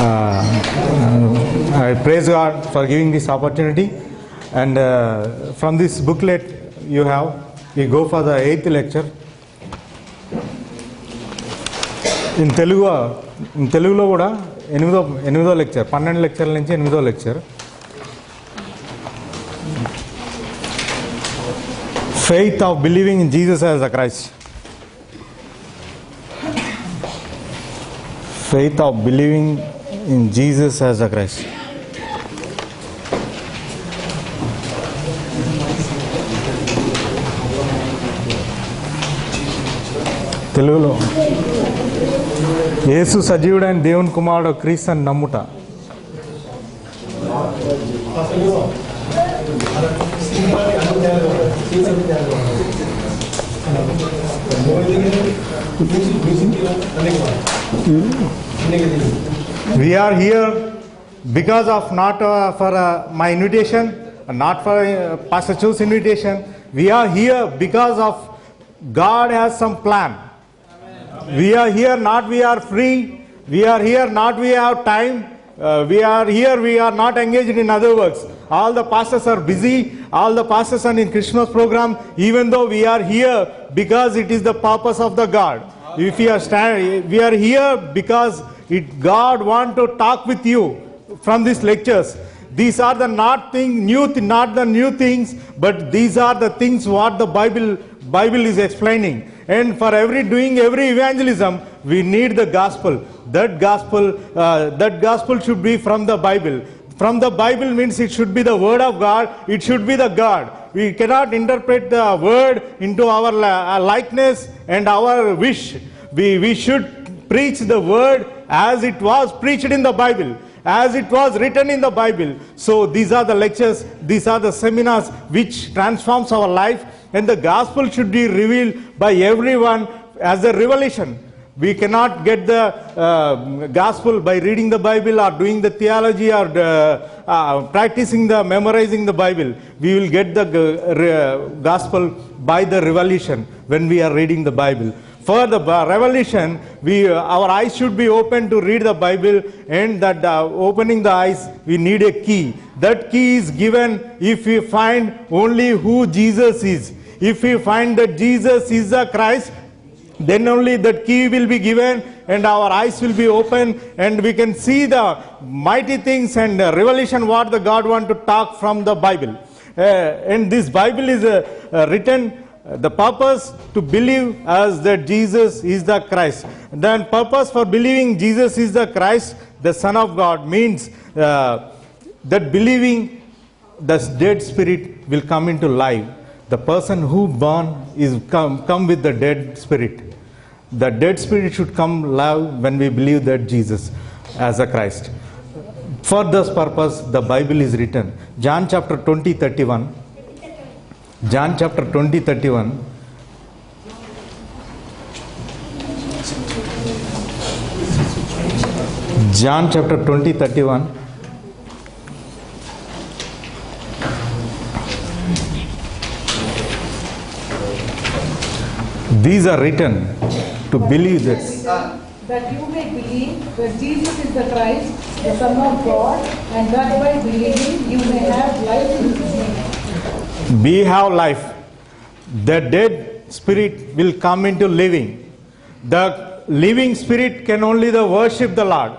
I praise God for giving this opportunity. And from this booklet you go for the 8th lecture. In Telugulo kuda 8th lecture, 12 lecture nunchi 8th lecture. Faith of believing in Jesus as the Christ. Faith of believing in Jesus as the Christ. తెలుగులో యేసు సజీవుడైన దేవుని కుమారుడు క్రీస్తు అని నమ్ముట. We are here because of not for my invitation, not for Pastor Chu's invitation. We are here because of God has some plan. We are here not we are free. We are here not we have time. We are here, we are not engaged in other works. All the pastors are busy. All the pastors are in Christmas program. Even though we are here because it is the purpose of the God. If we are here because God want to talk with you from these lectures. These are the not the new things, but these are the things what the Bible is explaining. And for every evangelism, we need the gospel. That gospel should be from the Bible. From the Bible means it should be the word of God. It should be the God. We cannot interpret the word into our likeness and our wish. We should preach the word as it was preached in the Bible, as it was written in the Bible. So these are the lectures, these are the seminars which transforms our life, and the gospel should be revealed by everyone as a revelation. We cannot get the gospel by reading the Bible or doing the theology or memorizing the Bible. We will get the gospel by the revelation when we are reading the Bible. For the revelation, our eyes should be open to read the Bible, and that opening the eyes, we need a key. That key is given if we find only who Jesus is. If we find that Jesus is the Christ, then only that key will be given and our eyes will be open and we can see the mighty things and revelation what the God want to talk from the Bible. And this Bible is written the purpose to believe as that Jesus is the Christ. Then purpose for believing Jesus is the Christ, the Son of God, means that believing the dead spirit will come into life. The person who born is come with the dead spirit. The dead spirit should come live when we believe that Jesus as a Christ. For this purpose, the Bible is written. John chapter 20:31. John chapter 20:31. John chapter 20:31. These are written to believe this. That you may believe that Jesus is the Christ, the Son of God, and that by believing you may have life in His name. We have life. The dead spirit will come into living. The living spirit can only worship the Lord.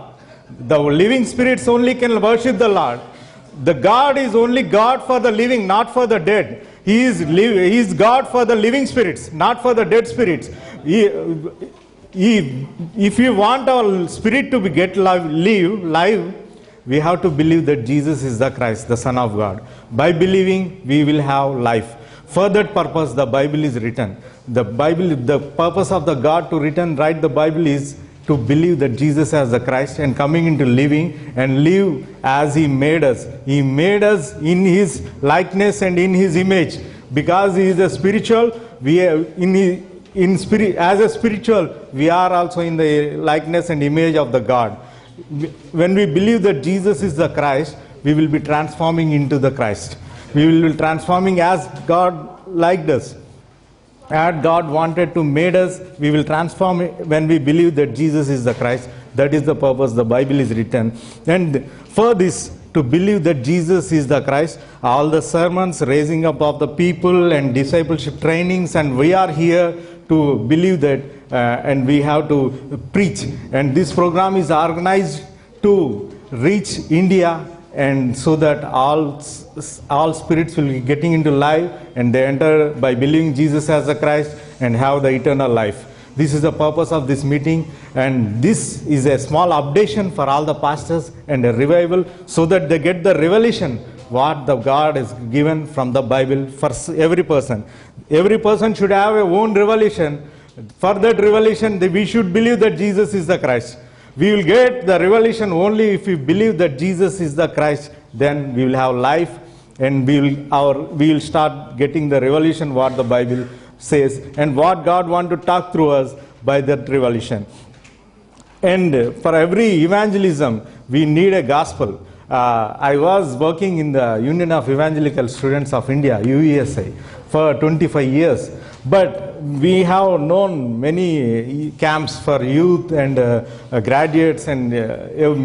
The living spirits only can worship the Lord. The God is only God for the living, not for the dead. He is God for the living spirits, not for the dead spirits. If we want our spirit to live, we have to believe that Jesus is the Christ, the Son of God. By believing, we will have life. For that purpose, the Bible is written. The purpose of the God to write the Bible is to believe that Jesus as the Christ and coming into living and live as He made us. He made us in His likeness and in His image. Because He is a spiritual, as a spiritual, we are also in the likeness and image of the God. When we believe that Jesus is the Christ, we will be transforming into the Christ. We will be transforming as God liked us. As God wanted to made us, we will transform when we believe that Jesus is the Christ. That is the purpose the Bible is written. And for this, to believe that Jesus is the Christ, all the sermons, raising up of the people and discipleship trainings, and we are here to believe that and we have to preach. And this program is organized to reach India, and so that all spirits will be getting into life and they enter by believing Jesus as the Christ and have the eternal life. This is the purpose of this meeting, and this is a small updation for all the pastors and a revival, so that they get the revelation what the God has given from the Bible for every person. Every person should have a own revelation. For that revelation, we should believe that Jesus is the Christ. We will get the revelation only if we believe that Jesus is the Christ. Then we will have life, and we will start getting the revelation what the Bible says and what God wants to talk through us by that revelation. And for every evangelism, we need a gospel. I was working in the Union of Evangelical Students of India, UESI, for 25 years. But we have known many camps for youth and graduates and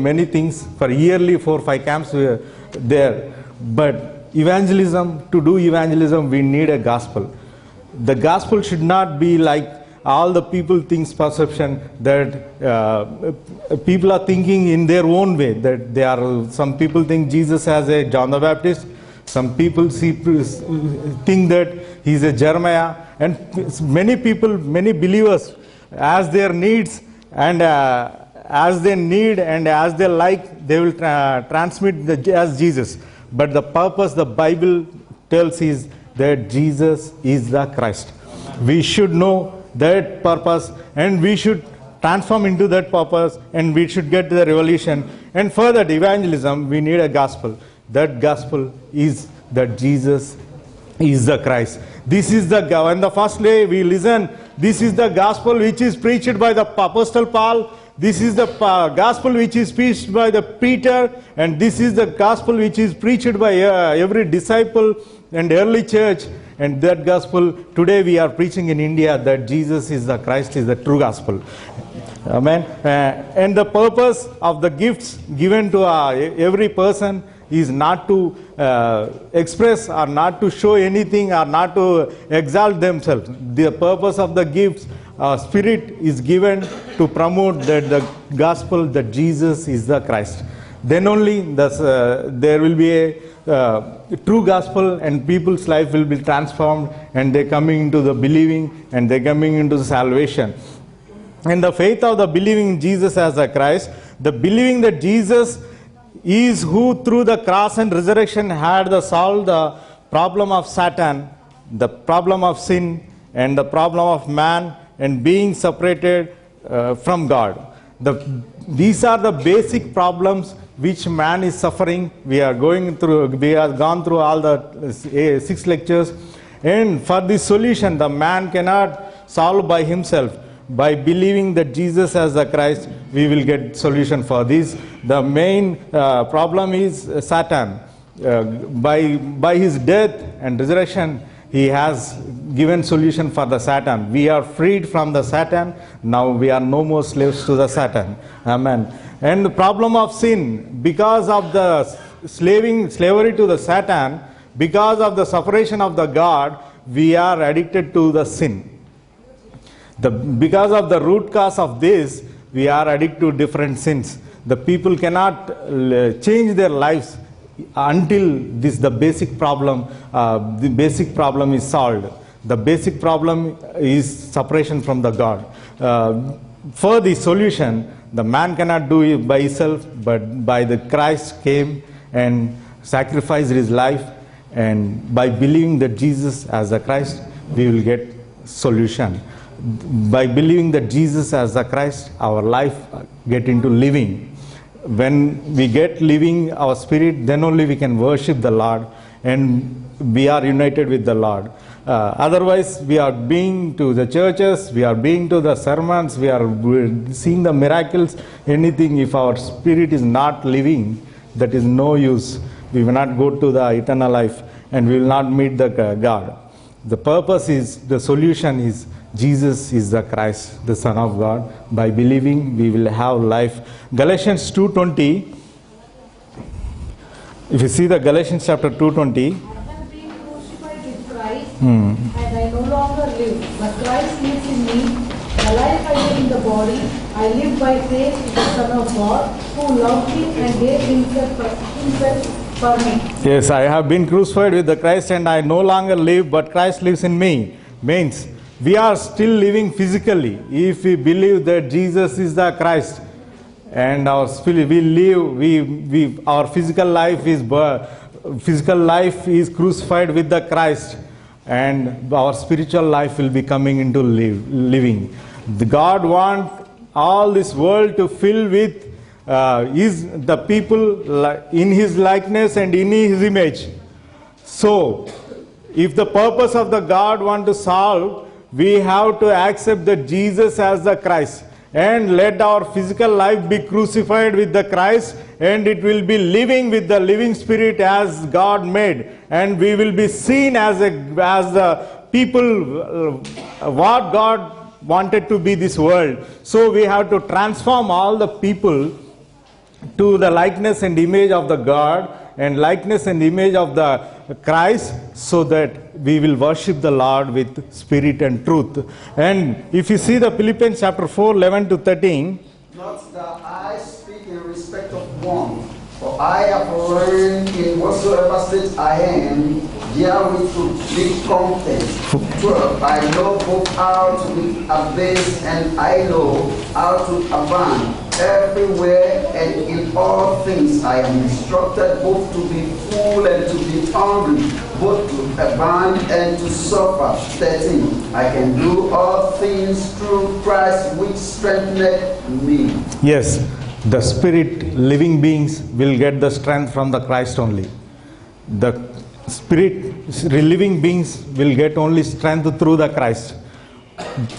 many things. For yearly 4 or 5 camps we are there. But evangelism, to do evangelism, we need a gospel. The gospel should not be like all the people thinks perception that people are thinking in their own way, that they are, some people think Jesus as a John the Baptist, some people think that he's a Jeremiah, and many people, many believers, as their needs and as they need and as they like, they will transmit as Jesus. But the purpose the Bible tells is that Jesus is the Christ. We should know that purpose, and we should transform into that purpose, and we should get the revelation. And for that evangelism, we need a gospel. That gospel is that Jesus is the Christ. This is the, when the first day we listen, this is the gospel which is preached by the Apostle Paul. This is the gospel which is preached by the Peter, and this is the gospel which is preached by every disciple and early church. And that gospel today we are preaching in India, that Jesus is the Christ, is the true gospel. Amen. And the purpose of the gifts given to every person is not to express or not to show anything or not to exalt themselves. The purpose of the gifts, Spirit is given to promote that the gospel that Jesus is the Christ. Then only there will be a true gospel, and people's life will be transformed, and they're coming into the believing, and they're coming into the salvation. And the faith of the believing in Jesus as the Christ, the believing that Jesus is who through the cross and resurrection had solved the problem of Satan, the problem of sin, and the problem of man, and being separated from God. These are the basic problems which man is suffering. We have gone through all the 6 lectures, and for this solution the man cannot solve by himself. By believing that Jesus as the Christ, we will get solution for this. The main problem is Satan. By his death and resurrection, he has given solution for the Satan. We are freed from the Satan. Now we are no more slaves to the Satan. Amen. And the problem of sin, because of the slavery to the Satan, because of the separation of the God, we are addicted to the sin. Because of the root cause of this, we are addicted to different sins. The people cannot change their lives until the basic problem is solved. The basic problem is separation from the God. For the solution, the man cannot do it by himself, but by the Christ came and sacrificed his life, and by believing that Jesus as the Christ, we will get solution. By believing that Jesus as the Christ, our life get into living. When we get living our spirit, then only we can worship the Lord, and we are united with the Lord. Otherwise, we are being to the churches, we are being to the sermons, we are seeing the miracles, anything. If our spirit is not living, that is no use. We will not go to the eternal life, and we will not meet the God. The purpose is, the solution is Jesus is the Christ, the Son of God. By believing, we will have life. Galatians 2:20. If you see the Galatians chapter 2:20. I have been crucified with Christ, and I no longer live, but Christ lives in me. The life I live in the body, I live by faith in the Son of God, who loved me and gave himself for me. Yes, I have been crucified with the Christ and I no longer live, but Christ lives in me. Means we are still living physically. If we believe that Jesus is the Christ and our physical life is crucified with the Christ, and our spiritual life will be coming into living. The God wants all this world to fill with the people in His likeness and in His image. So, if the purpose of the God want to solve, we have to accept that Jesus as the Christ, and let our physical life be crucified with the Christ, and it will be living with the living Spirit as God made, and we will be seen as the people what God wanted to be this world. So we have to transform all the people to the likeness and image of the God and likeness and image of the Christ, so that we will worship the Lord with spirit and truth. And if you see the Philippians chapter 4:11-13. Not that I speak in respect of one, for I have learned in whatsoever state I am, therewith to be content. 12. I know both how to be abased, and I know how to abound. Everywhere and in all things I am instructed both to be full and to be hungry, both to abound and to suffer. 13. I can do all things through Christ which strengtheneth me. Yes, the spirit living beings will get the strength from the Christ only. The spirit living beings will get only strength through the Christ.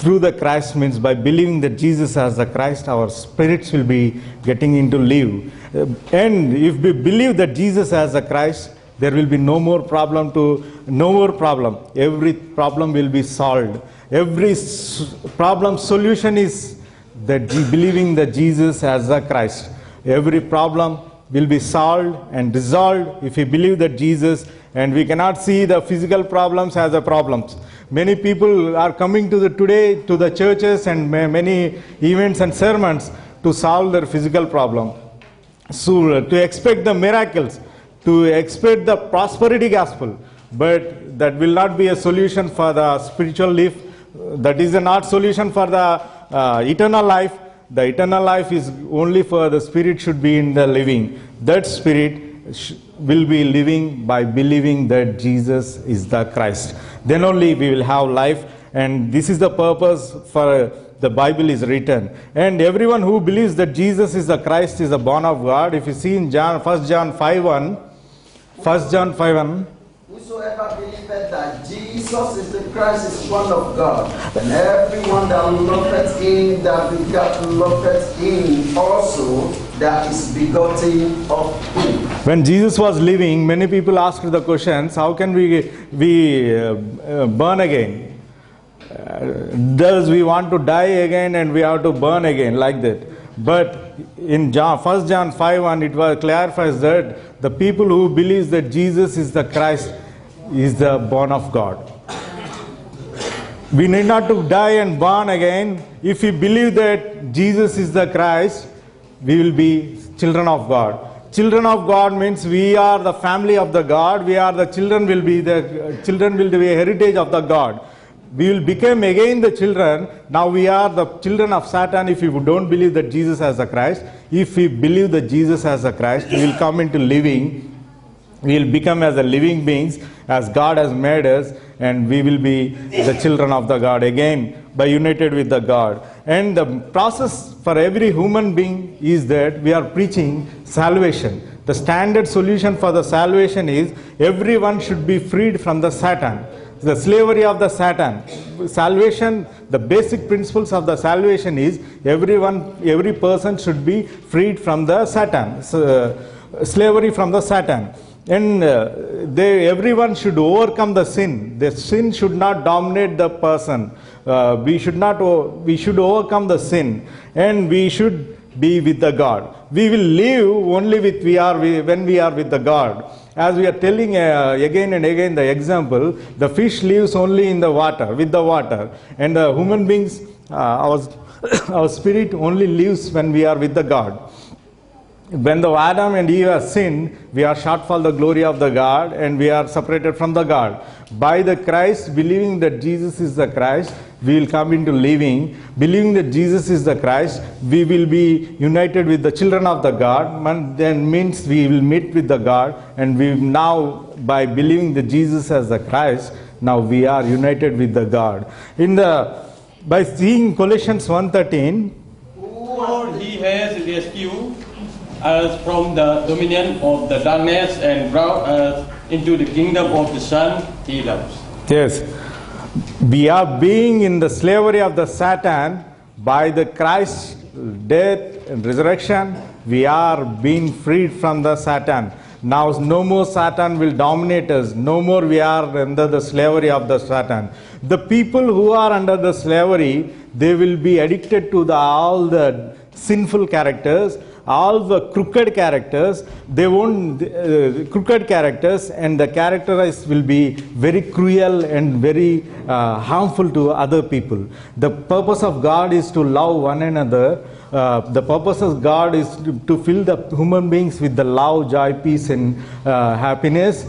Through the Christ means by believing that Jesus as the Christ, our spirits will be getting into live. And if we believe that Jesus as the Christ, there will be no more problem. Every problem will be solved. Every problem solution is that believing that Jesus as the Christ. Every problem will be solved and resolved if we believe that Jesus, and we cannot see the physical problems as the problems. Many people are coming today to the churches and many events and sermons to solve their physical problem. So to expect the miracles, to expect the prosperity gospel, but that will not be a solution for the spiritual life. That is not solution for the eternal life. The eternal life is only for the spirit should be in the living. That spirit will be living by believing that Jesus is the Christ. Then only we will have life, and this is the purpose for the Bible is written. And everyone who believes that Jesus is the Christ is a born of God. If you see in 1 John 5:1, Whosoever believeth that Jesus is the Christ is born of God, and everyone that loveth him that begat loveth him also that is begotten of him. When Jesus was living, many people asked the questions, how can we burn again? Does we want to die again and we have to burn again, like that? But in 1 John 5:1, it was clarifies that the people who believe that Jesus is the Christ is the born of God. We need not to die and born again. If we believe that Jesus is the Christ, we will be children of God. Children of God means we are the family of the God. We are the children will be a heritage of the God. We will become again the children. Now we are the children of Satan if we don't believe that Jesus as the Christ. If we believe that Jesus as the Christ, we will come into living. We will become as a living beings as God has made us, and we will be the children of the God again by united with the God. And the process for every human being is that we are preaching salvation. The standard solution for the salvation is everyone should be freed from the Satan, the slavery of the Satan. Salvation, the basic principles of the salvation is every person should be freed from the Satan, slavery from the Satan. And everyone should overcome the sin. The sin should not dominate the person. We should overcome the sin, and we should be with the God. We will live only when we are with the God. As we are telling again and again the example, the fish lives only in the water, with the water, and the human beings, our spirit only lives when we are with the God. When the Adam and Eve have sinned, we are short for the glory of the God, and we are separated from the God. By the Christ, believing that Jesus is the Christ, we will come into living. Believing that Jesus is the Christ, we will be united with the children of the God. Then means we will meet with the God, and we now, by believing that Jesus as the Christ, now we are united with the God. By seeing Colossians 1:13, For he has rescued us from the dominion of the darkness and brought us into the kingdom of the Son he loves. yes, we are being in the slavery of the Satan. By the Christ's death and resurrection, we are being freed from the Satan. Now no more Satan will dominate us. No more we are under the slavery of the Satan. The people who are under the slavery, they will be addicted to all the sinful characters, all the crooked characters. They won't crooked characters, and the characters will be very cruel and very harmful to other people. The purpose of God is to love one another. The purpose of God is to fill the human beings with the love, joy, peace, and happiness.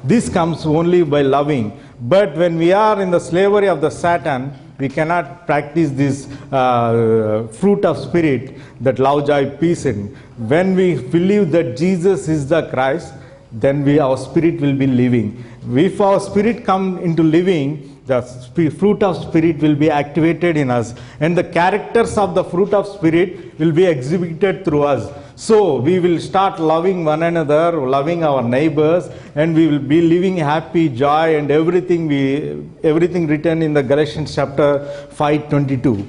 This comes only by loving. But when we are in the slavery of the Satan, we cannot practice this fruit of spirit, that love, joy, peace. And when we believe that Jesus is the Christ, then our spirit will be living. If our spirit come into living, the fruit of spirit will be activated in us, and the characters of the fruit of spirit will be exhibited through us. So we will start loving one another, loving our neighbors, and we will be living happy, joy, and everything written in the Galatians chapter 5:22.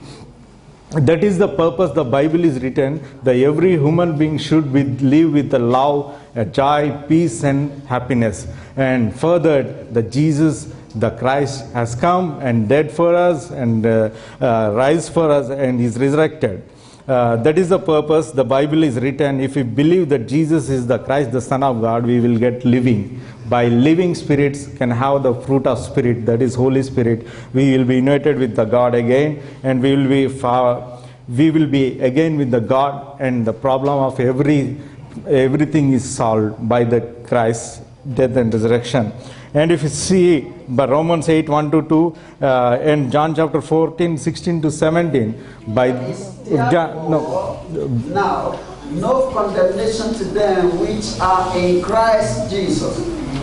That is the purpose the Bible is written, that every human being should live with the love, joy, peace, and happiness. And further, that Jesus, the Christ, has come and died for us and rise for us and is resurrected. That is the purpose the Bible is written. If we believe that Jesus is the Christ, the Son of God, we will get living. By living spirits can have the fruit of spirit, that is Holy Spirit. We will be united with the God again, and we will be again with the God, and the problem of everything is solved by the Christ's death and resurrection. And if you see by Romans 8:1-2 and John chapter 14:16-17, Now, no condemnation to them which are in Christ Jesus,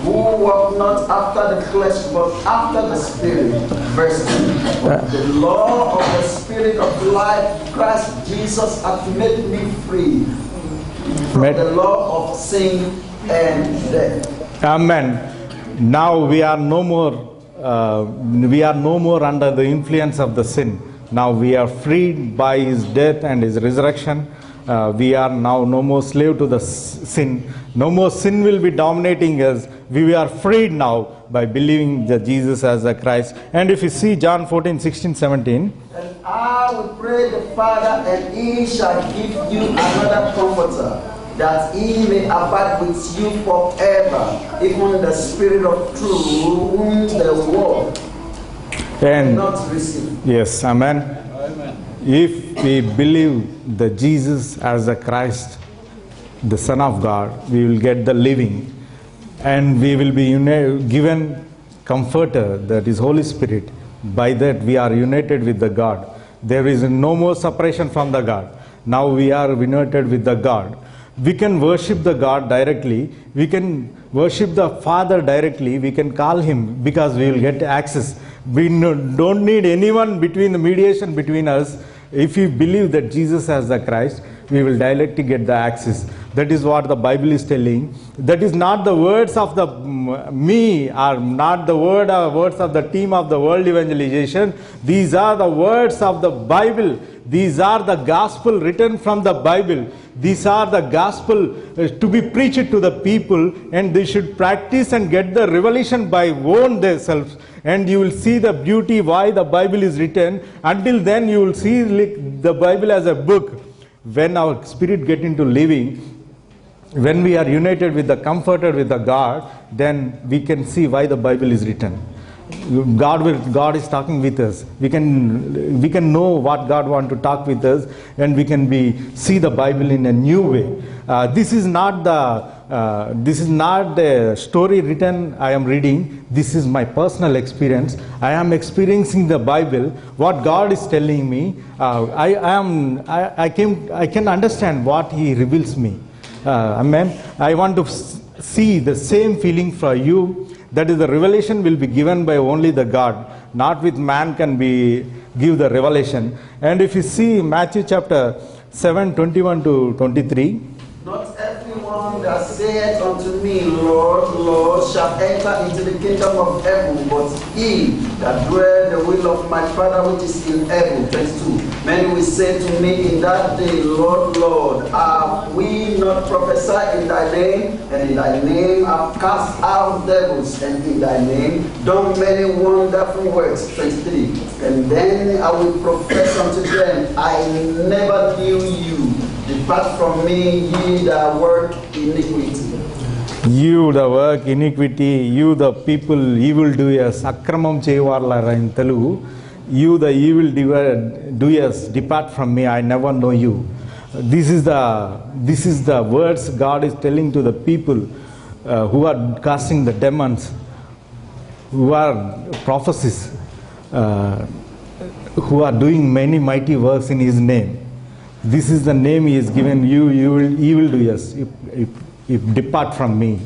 who walk not after the flesh, but after the Spirit. Verse 10. The law of the Spirit of life, Christ Jesus hath made me free from the law of sin and death. Amen. Now we are no more under the influence of the sin. Now we are freed by his death and his resurrection. We are now no more slave to the sin. No more sin will be dominating us. We are freed now by believing that Jesus as the Christ. And if you see John 14:16-17. And I will pray the Father, and he shall give you another comforter, that he may abide with you forever, even the Spirit of truth, whom the world cannot receive. Yes, amen. If we believe that Jesus as the Christ, the Son of God, we will get the living, and we will be given comforter, that is Holy Spirit. By that we are united with the God. There is no more separation from the God. Now we are united with the God. We can worship the God directly. We can worship the Father directly. We can call him, because we will get access. We don't need anyone between the mediation between us. if we believe that Jesus as the Christ, we will directly get the access. That is what the Bible is telling. That is not the words of the me, or not the words of the team of the world evangelization. These are the words of the Bible. These are the gospel written from the Bible. These are the gospel to be preached to the people, and they should practice and get the revelation by own themselves. And you will see the beauty why the Bible is written. Until then, you will see the Bible as a book. When our spirit get into living, when we are united with the comforted with the God, then we can see why the Bible is written. God is talking with us. We can know what God wants to talk with us, and we can see the Bible in a new way. This is not the story written I am reading. This is my personal experience. I am experiencing the Bible. What God is telling me, I can understand what He reveals me. Amen. I want to see the same feeling for you. That is, the revelation will be given by only the God, not with man can give the revelation. And if you see Matthew chapter 7, 21 to 23. Not everyone that saith unto me, Lord, Lord, shall enter into the kingdom of heaven, but he that doeth the will of my Father which is in heaven. Verse 2. Many will say to me in that day, Lord, Lord, have we not prophesied in thy name, and in thy name have cast out devils, and in thy name done many wonderful works. 23. And then I will profess unto them, I never knew you. Depart from me, ye that work iniquity. You the work iniquity, you the people evildoers, akramam cheyavarlara in Telugu. You the evildoers, depart from me, I never know you. This is the words God is telling to the people who are casting the demons, who are prophecies, who are doing many mighty works in His name. This is the name He has given you, evildoers, if depart from me.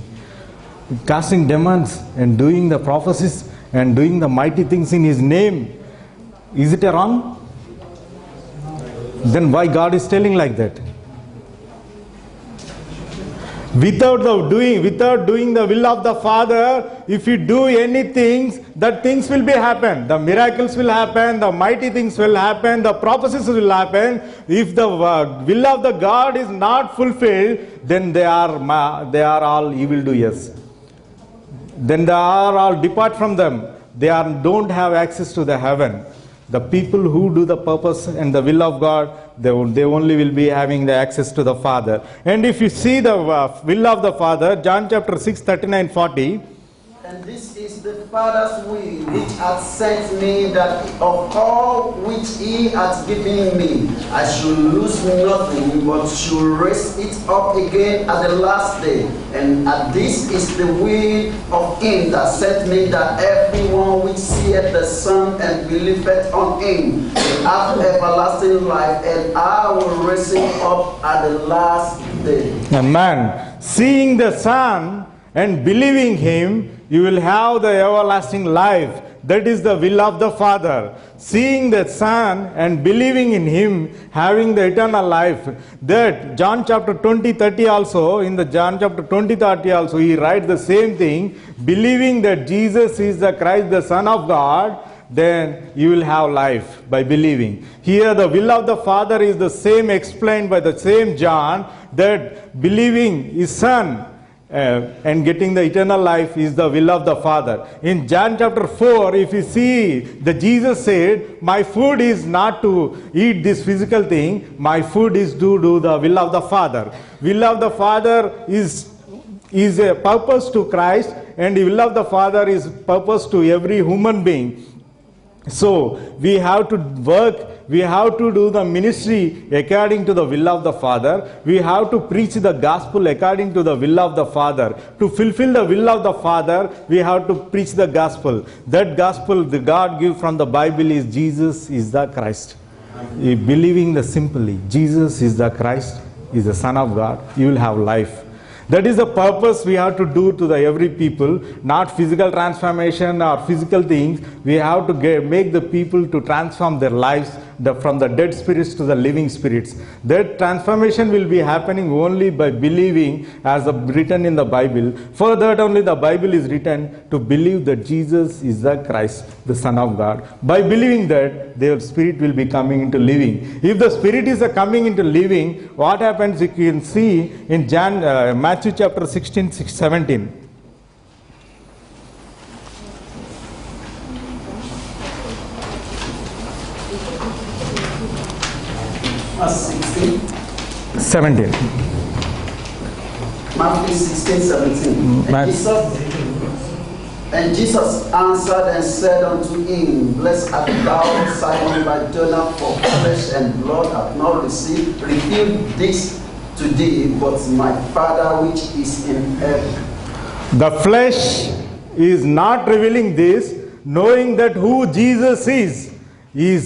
Casting demons and doing the prophecies and doing the mighty things in His name. Is it wrong? Then why God is telling like that? Without doing the will of the Father, if you do anything, that things will be happen. The miracles will happen, the mighty things will happen, the prophecies will happen. If the will of the God is not fulfilled, then they are all evildoers. Then they are all depart from them. They don't have access to the heaven. The people who do the purpose and the will of God, they only will be having the access to the Father. And if you see the will of the Father, John chapter 6, 39, 40. And this is the Father's will, which hath sent me, that of all which He hath given me, I should lose nothing, but should raise it up again at the last day. And this is the will of Him that sent me, that everyone which seeth the Son and believeth on Him will have everlasting life, and I will raise him up at the last day. Amen. Seeing the Son and believing Him, you will have the everlasting life. That is the will of the Father. Seeing the Son and believing in Him, having the eternal life. That John chapter 20, 30 also, in the John chapter 20, 30 also, He writes the same thing. Believing that Jesus is the Christ, the Son of God, then you will have life by believing. Here the will of the Father is the same explained by the same John, that believing His Son and getting the eternal life is the will of the Father. In John chapter 4, if you see, the Jesus said, my food is not to eat this physical thing, my food is to do the will of the Father. Will of the Father is a purpose to Christ, and the will of the Father is purpose to every human being. So we have to work, we have to do the ministry according to the will of the Father. We have to preach the gospel according to the will of the Father. To fulfill the will of the Father, we have to preach the gospel. That gospel the God gives from the Bible is Jesus is the Christ. Believing the simply, Jesus is the Christ, is the Son of God, you will have life. That is the purpose we have to do to the every people, not physical transformation or physical things. We have to make the people to transform their lives from the dead spirits to the living spirits. That transformation will be happening only by believing as written in the Bible. For that only the Bible is written, to believe that Jesus is the Christ, the Son of God. By believing that, their spirit will be coming into living. If the spirit is coming into living, what happens you can see in Matthew chapter 16, 17. Verse 16. 17. Matthew 16, 17. And Jesus answered and said unto him, Blessed art thou, Simon Bar-Jonah, for flesh and blood hath not revealed this to thee, but my Father which is in heaven. The flesh is not revealing this, knowing that who Jesus is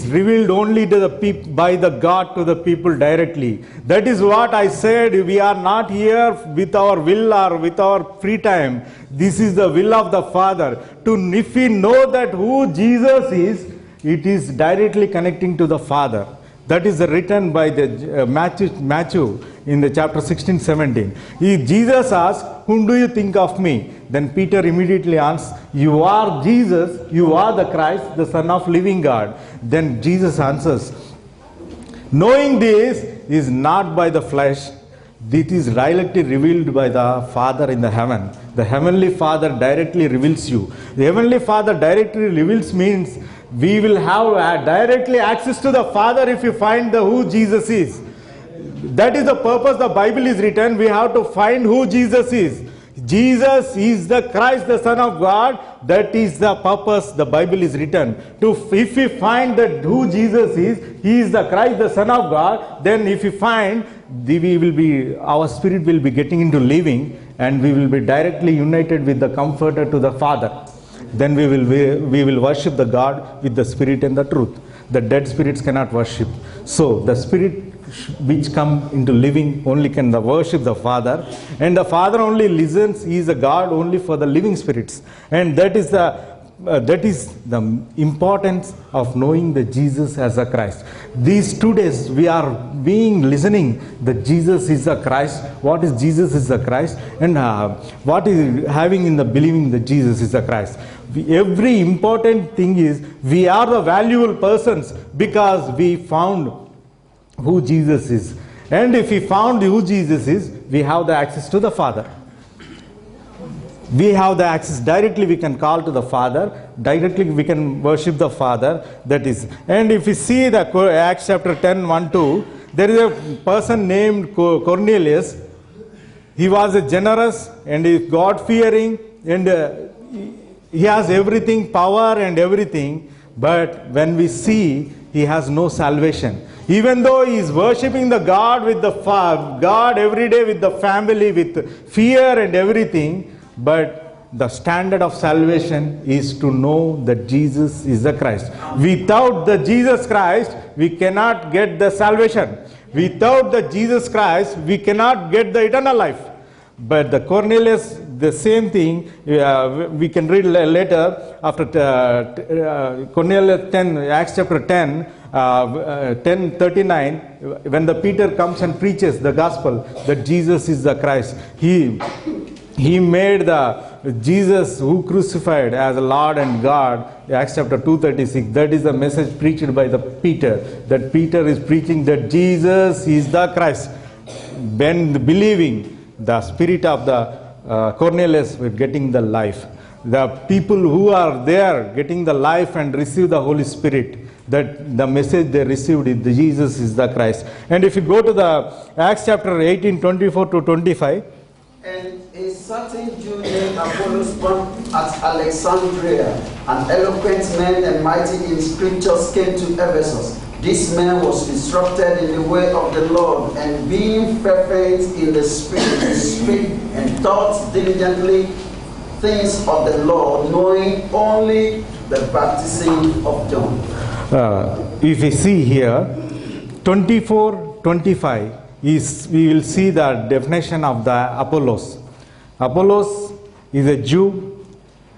revealed only to the by the God to the people directly. That is what I said. We are not here with our will or with our free time. This is the will of the Father. If we know that who Jesus is, it is directly connecting to the Father. That is written by the Matthew in the chapter 16, 17. If Jesus asked, whom do you think of me? Then Peter immediately answers, you are Jesus, you are the Christ, the Son of living God. Then Jesus answers, knowing this is not by the flesh, it is directly revealed by the Father in the heaven. The Heavenly Father directly reveals you. The Heavenly Father directly reveals means we will have directly access to the Father if you find who Jesus is. That is the purpose the Bible is written. We have to find who Jesus is. Jesus is the Christ, the Son of God. That is the purpose the Bible is written. If we find that who Jesus is, He is the Christ, the Son of God, then if we find, our spirit will be getting into living, and we will be directly united with the Comforter to the Father. Then we will worship the God with the Spirit and the truth. The dead spirits cannot worship. So the Spirit which come into living only can worship the Father, and the Father only listens. He is a God only for the living spirits, and that is the importance of knowing the Jesus as a Christ. These 2 days we are listening that Jesus is the Christ. What is Jesus is the Christ, and what is having in the believing that Jesus is the Christ. Every important thing is we are the valuable persons because we found who Jesus is. And if we found who Jesus is, we have the access to the Father. We have the access directly. We can call to the Father directly. We can worship the Father. That is. And if we see the Acts chapter 10, 1-2, there is a person named Cornelius. He was a generous and God fearing, and he has everything, power and everything. But when we see, he has no salvation. Even though he is worshipping the God with the God every day with the family, with fear and everything, but the standard of salvation is to know that Jesus is the Christ. Without the Jesus Christ, we cannot get the salvation. Without the Jesus Christ, we cannot get the eternal life. But the Cornelius, the same thing, we can read later after Cornelius 10, Acts chapter 10, 10:39, when the Peter comes and preaches the gospel that Jesus is the Christ. He made the Jesus who crucified as a Lord and God. Acts chapter 2:36. That is the message preached by the Peter. That Peter is preaching that Jesus is the Christ. When believing, the spirit of the Cornelius were getting the life. The people who are there getting the life and receive the Holy Spirit, that the message they received is that Jesus is the Christ. And if you go to the Acts chapter 18, 24-25. And a certain Jew named Apollos born at Alexandria, an eloquent man and mighty in scriptures, came to Ephesus. This man was instructed in the way of the Lord, and being fervent in the Spirit, he spake and taught diligently things of the Lord, knowing only the baptism of John. If we see here, 24-25, we will see the definition of the Apollos. Apollos is a Jew.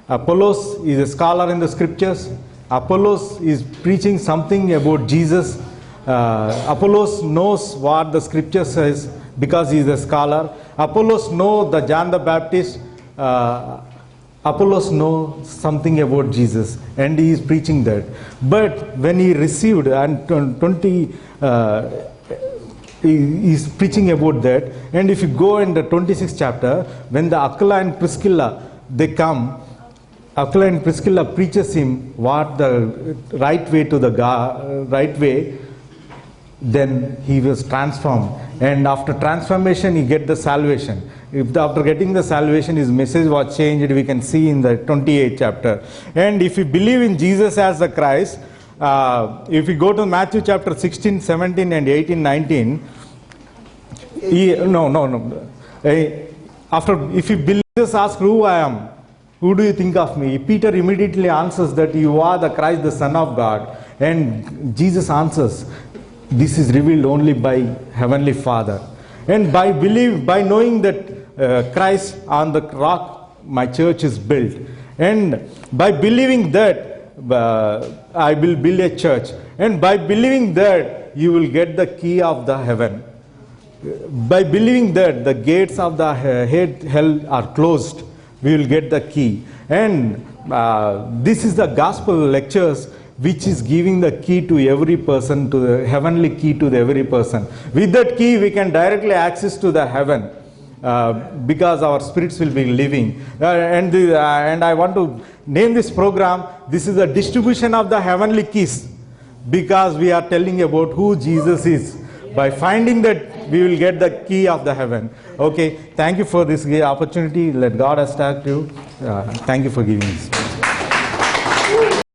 Apollos is a scholar in the scriptures. Apollos is preaching something about Jesus. Apollos knows what the scripture says because he is a scholar. Apollos knows the John the Baptist. Apollos knows something about Jesus and he is preaching that. But when he received, and 20, he is preaching about that. And if you go in the 26th chapter, when the Aquila and Priscilla, they come, Aquila and Priscilla preaches him what the right way to the right way, then he was transformed. And after transformation, he get the salvation. After getting the salvation, his message was changed. We can see in the 28th chapter. And if you believe in Jesus as the Christ, if you go to Matthew chapter 16, 17 and 18, 19, if you believe, Jesus asked who I am, who do you think of me? Peter immediately answers that you are the Christ, the Son of God. And Jesus answers, this is revealed only by Heavenly Father. And by knowing that Christ on the rock, my church is built. And by believing that, I will build a church. And by believing that, you will get the key of the heaven. By believing that the gates of the hell are closed, we will get the key. And this is the gospel lectures which is giving the key to every person, to the heavenly key to every person. With that key, we can directly access to the heaven. Because our spirits will be living. And I want to name this program, this is the distribution of the heavenly keys, because we are telling about who Jesus is. By finding that, we will get the key of the heaven. Okay, thank you for this opportunity. Let God establish you. Thank you for giving this.